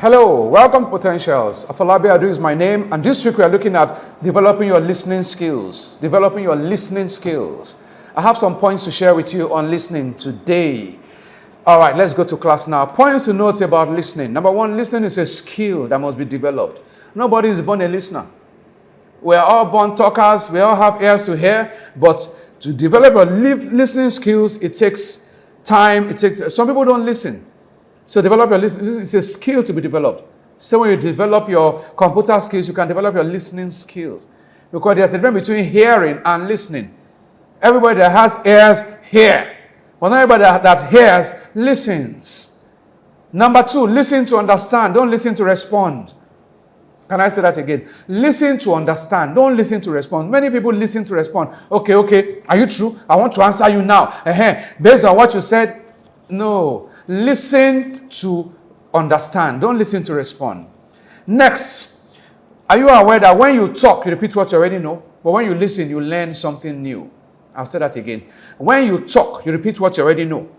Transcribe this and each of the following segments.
Hello, welcome to Potentials. Afolabi ADUN is my name, and this week we are looking at developing your listening skills. Developing your listening skills. I have some points to share with you on listening today. All right, let's go to class now. Points to note about listening. Number one, listening is a skill that must be developed. Nobody is born a listener. We are all born talkers. We all have ears to hear, but to develop your listening skills, it takes time. Some people don't listen. So develop your listening. It's a skill to be developed. So when you develop your computer skills, you can develop your listening skills. Because there's a difference between hearing and listening. Everybody that has ears, hear. But not everybody that hears, listens. Number two, listen to understand. Don't listen to respond. Can I say that again? Listen to understand. Don't listen to respond. Many people listen to respond. Okay. Are you true? I want to answer you now. Based on what you said, no. Listen to understand. Don't listen to respond. Next, are you aware that when you talk, you repeat what you already know? But when you listen, you learn something new. I'll say that again. When you talk, you repeat what you already know.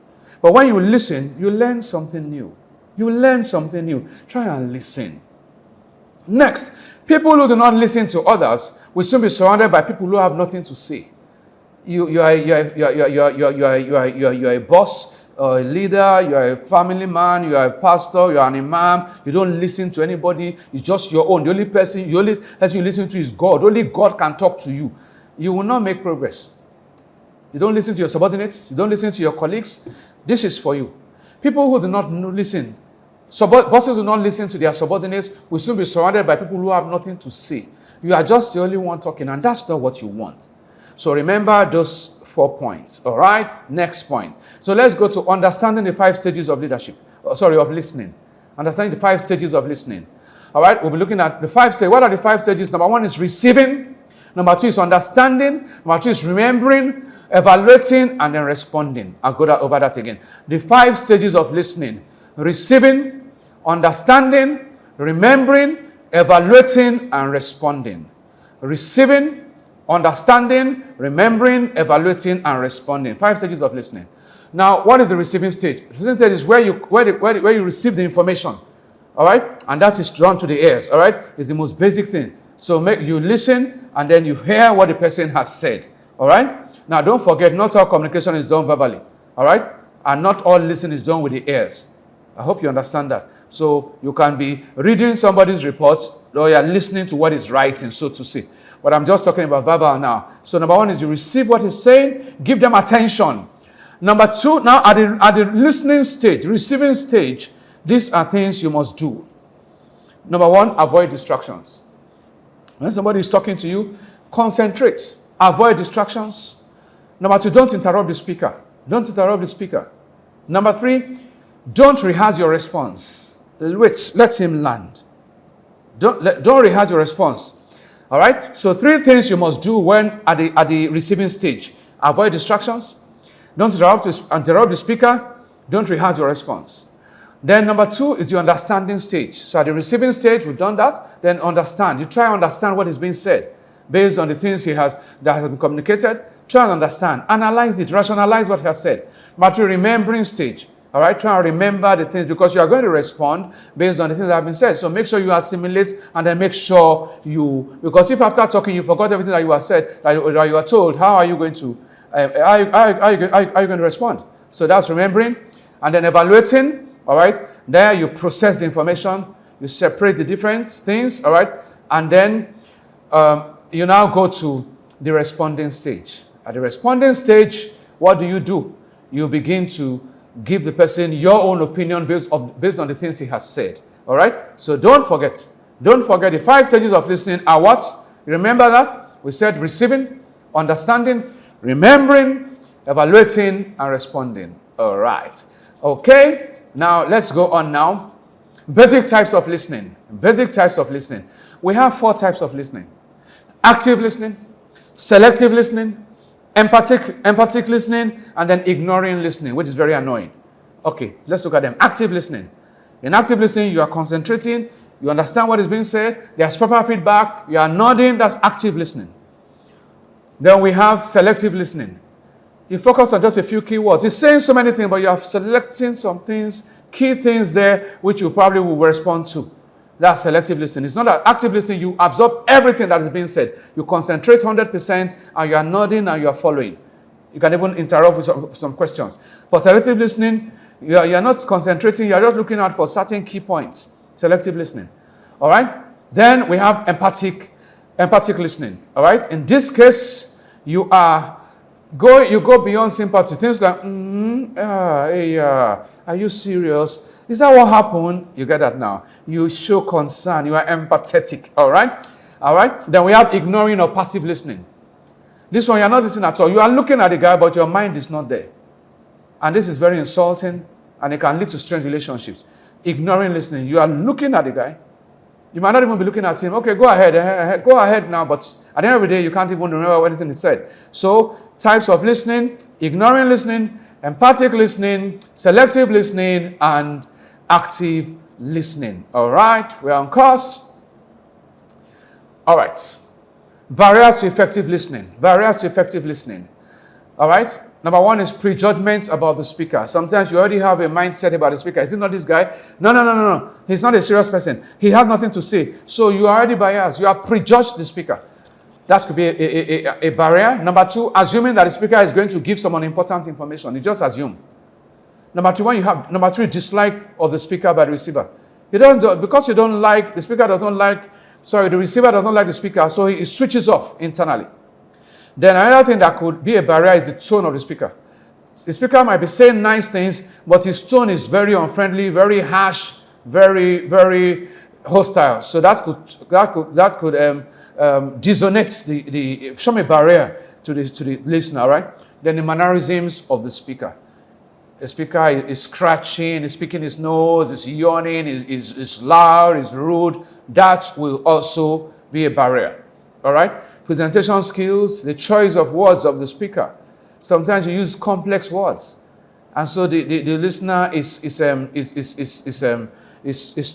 But when you listen, you learn something new. You learn something new. Try and listen. Next, people who do not listen to others will soon be surrounded by people who have nothing to say. You are a boss, a leader, you are a family man, you are a pastor, you are an imam. You don't listen to anybody. It's just your own. The only person you listen to is God. Only God can talk to you. You will not make progress. You don't listen to your subordinates. You don't listen to your colleagues. This is for you. People who do not listen, bosses do not listen to their subordinates will soon be surrounded by people who have nothing to say. You are just the only one talking, and that's not what you want. So remember those 4 points. All right? Next point. So let's go to understanding the 5 stages of leadership. Of listening. Understanding the 5 stages of listening. All right? We'll be looking at the 5 stages. What are the 5 stages? Number 1 is receiving. Number 2 is understanding. Number 2 is remembering, evaluating, and then responding. I'll go over that again. The 5 stages of listening. Receiving, understanding, remembering, evaluating, and responding. Receiving, understanding, remembering, evaluating, and responding. 5 stages of listening. Now, what is the receiving stage? The receiving stage is where you receive the information. All right? And that is drawn to the ears. All right? It's the most basic thing. So you listen, and then you hear what the person has said. All right? Now, don't forget, not all communication is done verbally. All right? And not all listening is done with the ears. I hope you understand that. So you can be reading somebody's reports, or you're listening to what he's writing, so to say. But I'm just talking about verbal now. So number 1 is you receive what he's saying, give them attention. Number 2, now at the listening stage, receiving stage, these are things you must do. Number 1, avoid distractions. When somebody is talking to you, concentrate. Avoid distractions. Number 2, don't interrupt the speaker. Don't interrupt the speaker. Number 3, don't rehearse your response. Wait, let him land. Don't rehearse your response. All right? So 3 things you must do when at the receiving stage. Avoid distractions. Don't interrupt the speaker. Don't rehearse your response. Then number 2 is the understanding stage. So at the receiving stage, we've done that. Then understand. You try to understand what is being said based on the things that has been communicated. Try and understand. Analyze it. Rationalize what he has said. But the remembering stage. All right, try and remember the things because you are going to respond based on the things that have been said. So make sure you assimilate and then make sure because if after talking you forgot everything that you have said, that you are told, how are you going to, are you going to respond? So that's remembering and then evaluating. All right, there you process the information, you separate the different things. All right, and then you now go to the responding stage. At the responding stage, what do? You begin to give the person your own opinion based on the things he has said. All right? So don't forget the 5 stages of listening are what? Remember that? We said receiving, understanding, remembering, evaluating, and responding. All right. Okay. Now, let's go on now. Basic types of listening. Basic types of listening. We have 4 types of listening. Active listening, selective listening, empathic listening, and then ignoring listening, which is very annoying. Okay, let's look at them. Active listening. In active listening, you are concentrating, you understand what is being said, there's proper feedback, you are nodding, that's active listening. Then we have selective listening. You focus on just a few key words. It's saying so many things, but you are selecting some things, key things there, which you probably will respond to. That's selective listening. It's not that active listening. You absorb everything that is being said. You concentrate 100% and you are nodding and you are following. You can even interrupt with some questions. For selective listening, you are not concentrating. You are just looking out for certain key points. Selective listening. All right? Then we have empathic listening. All right? In this case, you go beyond sympathy. Things like, are you serious? Is that what happened? You get that now. You show concern. You are empathetic. All right? All right? Then we have ignoring or passive listening. This one, you are not listening at all. You are looking at the guy, but your mind is not there. And this is very insulting, and it can lead to strained relationships. Ignoring listening. You are looking at the guy. You might not even be looking at him. Okay, go ahead. Go ahead now, but at the end of the day, you can't even remember anything he said. So, types of listening: ignoring listening, empathic listening, selective listening, and active listening. All right, we're on course. All right. Barriers to effective listening. Barriers to effective listening. All right. Number one is prejudgments about the speaker. Sometimes you already have a mindset about the speaker. Is it not this guy? No. He's not a serious person. He has nothing to say. So you are already biased. You have prejudged the speaker. That could be a barrier. Number two, assuming that the speaker is going to give someone important information. You just assume. Number three, dislike of the speaker by the receiver. Because you don't like, the receiver does not like the speaker, so he switches off internally. Then another thing that could be a barrier is the tone of the speaker. The speaker might be saying nice things, but his tone is very unfriendly, very harsh, very, very hostile. So that could dissonate show a barrier to the listener, right? Then the mannerisms of the speaker. The speaker is scratching, is picking his nose, is yawning, is loud, is rude. That will also be a barrier. All right? Presentation skills, the choice of words of the speaker. Sometimes you use complex words. And so the listener is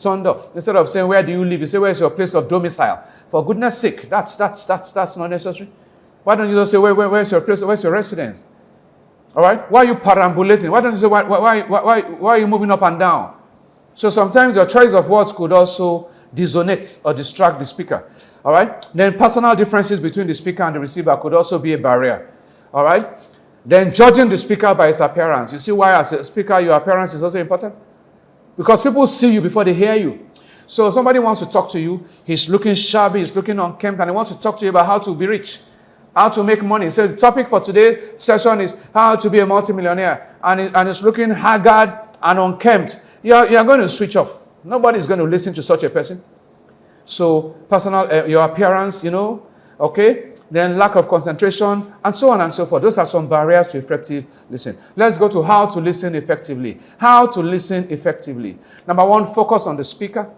turned off. Instead of saying, where do you live? You say, where's your place of domicile? For goodness sake, that's not necessary. Why don't you just say, where's your place, where's your residence? All right? Why are you perambulating? Why don't you say, why are you moving up and down? So sometimes your choice of words could also dissonate or distract the speaker. All right? Then personal differences between the speaker and the receiver could also be a barrier. All right? Then judging the speaker by his appearance. You see why as a speaker your appearance is also important? Because people see you before they hear you. So somebody wants to talk to you, he's looking shabby, he's looking unkempt, and he wants to talk to you about how to be rich. How to make money. So the topic for today's session is how to be a multimillionaire. And it's looking haggard and unkempt. You're going to switch off. Nobody's going to listen to such a person. So personal, your appearance, okay? Then lack of concentration, and so on and so forth. Those are some barriers to effective listening. Let's go to how to listen effectively. How to listen effectively. Number one, focus on the speaker.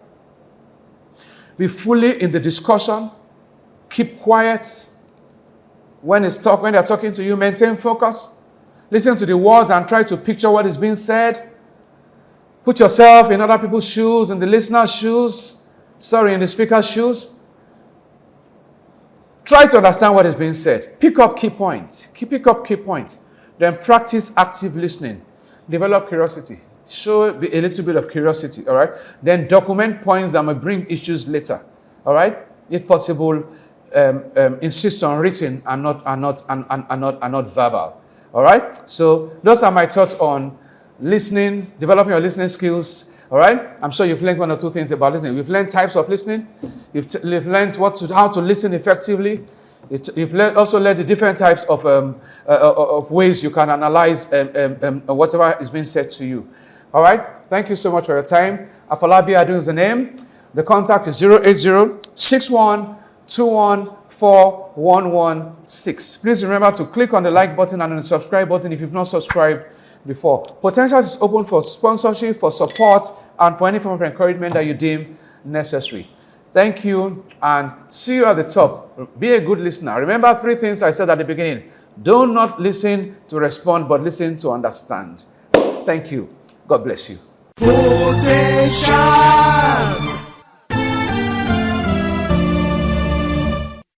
Be fully in the discussion. Keep quiet. When they're talking to you, maintain focus. Listen to the words and try to picture what is being said. Put yourself in other people's shoes, in the listener's shoes. In the speaker's shoes. Try to understand what is being said. Pick up key points. Pick up key points. Then practice active listening. Develop curiosity. Show a little bit of curiosity, all right? Then document points that may bring issues later, all right? If possible, insist on written and not verbal. All right? So those are my thoughts on listening, developing your listening skills. All right? I'm sure you've learned one or two things about listening. We've learned types of listening. You've learned how to listen effectively. You've also learned the different types of ways you can analyze whatever is being said to you. All right? Thank you so much for your time. Afolabi ADUN is the name. The contact is 080-6121-4116. Please remember to click on the like button and on the subscribe button if you've not subscribed before. Potential is open for sponsorship, for support, and for any form of encouragement that you deem necessary. Thank you, and see you at the top. Be a good listener. Remember 3 things I said at the beginning. Do not listen to respond, but listen to understand. Thank you. God bless you. Potential.